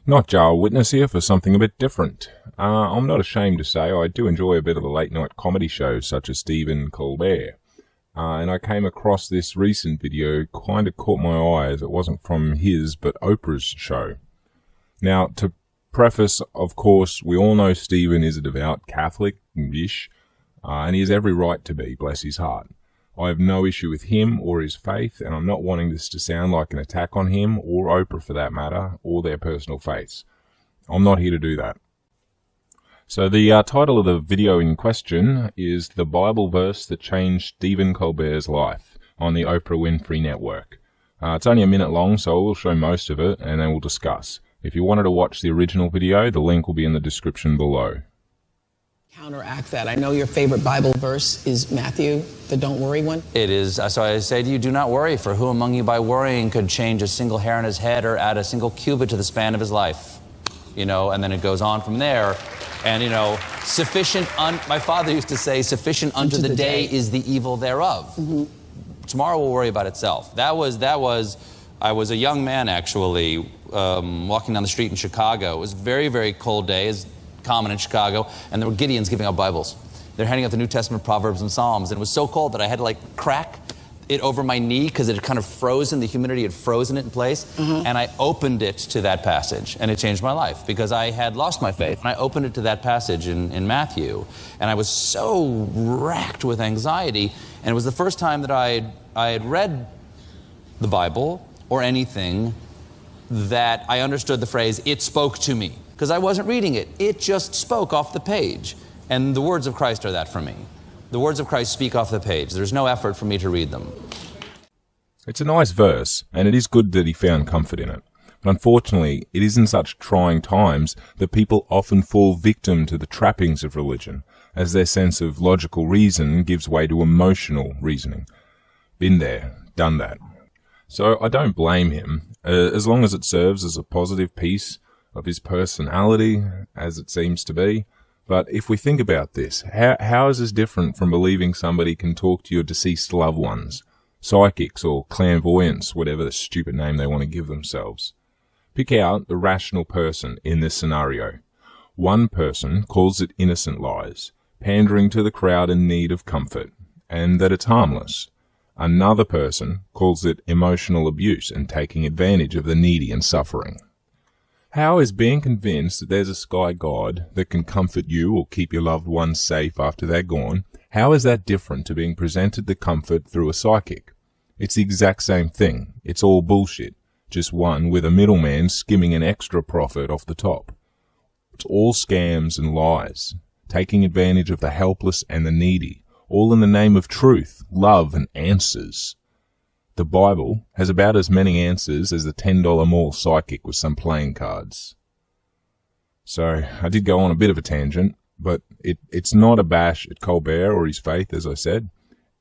Not Jar Witness here for something a bit different. I'm not ashamed to say I do enjoy a bit of the late-night comedy shows such as Stephen Colbert. And I came across this recent video, kind of caught my eye as it wasn't from his but Oprah's show. Now, to preface, of course, we all know Stephen is a devout Catholic-ish, and he has every right to be, bless his heart. I have no issue with him or his faith, and I'm not wanting this to sound like an attack on him, or Oprah for that matter, or their personal faiths. I'm not here to do that. So the title of the video in question is The Bible Verse That Changed Stephen Colbert's Life on the Oprah Winfrey Network. It's only a minute long, so I will show most of it, and then we'll discuss. If you wanted to watch the original video, the link will be in the description below. Counteract that. I know your favorite Bible verse is Matthew, the don't worry one. It is. So I say to you, do not worry, for who among you by worrying could change a single hair on his head or add a single cubit to the span of his life? You know, and then it goes on from there. And, you know, my father used to say, sufficient unto the day is the evil thereof. Mm-hmm. Tomorrow will worry about itself. I was a young man, actually, walking down the street in Chicago. It was a very, very cold day. It's common in Chicago, and there were Gideons giving out Bibles. They're handing out the New Testament, Proverbs, and Psalms, and it was so cold that I had to like crack it over my knee because it had kind of frozen, the humidity had frozen it in place, and I opened it to that passage, and it changed my life because I had lost my faith, and I opened it to that passage in Matthew, and I was so racked with anxiety, and it was the first time that I had read the Bible or anything that I understood the phrase, it spoke to me. Because I wasn't reading it. It just spoke off the page. And the words of Christ are that for me. The words of Christ speak off the page. There's no effort for me to read them. It's a nice verse, and it is good that he found comfort in it. But unfortunately, it is in such trying times that people often fall victim to the trappings of religion, as their sense of logical reason gives way to emotional reasoning. Been there, done that. So I don't blame him, as long as it serves as a positive piece of his personality, as it seems to be. But if we think about this, how is this different from believing somebody can talk to your deceased loved ones, psychics or clairvoyants, whatever the stupid name they want to give themselves? Pick out the rational person in this scenario. One person calls it innocent lies, pandering to the crowd in need of comfort, and that it's harmless. Another person calls it emotional abuse and taking advantage of the needy and suffering. How is being convinced that there's a sky god that can comfort you or keep your loved ones safe after they're gone, how is that different to being presented the comfort through a psychic? It's the exact same thing. It's all bullshit, just one with a middleman skimming an extra profit off the top. It's all scams and lies, taking advantage of the helpless and the needy, all in the name of truth, love, and answers. The Bible has about as many answers as the $10 mall psychic with some playing cards. So, I did go on a bit of a tangent, but it's not a bash at Colbert or his faith, as I said.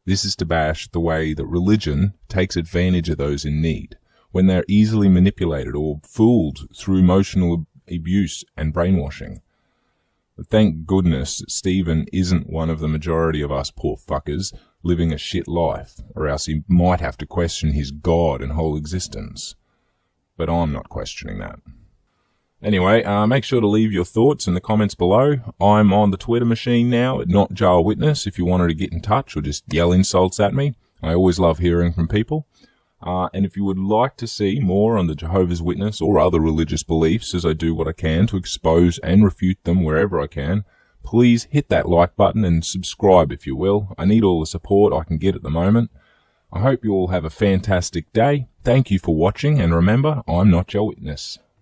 This is to bash the way that religion takes advantage of those in need, when they're easily manipulated or fooled through emotional abuse and brainwashing. But thank goodness Stephen isn't one of the majority of us poor fuckers living a shit life, or else he might have to question his God and whole existence. But I'm not questioning that. Anyway, make sure to leave your thoughts in the comments below. I'm on the Twitter machine now at Not Jar Witness if you wanted to get in touch or just yell insults at me. I always love hearing from people. And if you would like to see more on the Jehovah's Witness or other religious beliefs, as I do what I can to expose and refute them wherever I can, please hit that like button and subscribe if you will. I need all the support I can get at the moment. I hope you all have a fantastic day. Thank you for watching, and remember, I'm not your witness.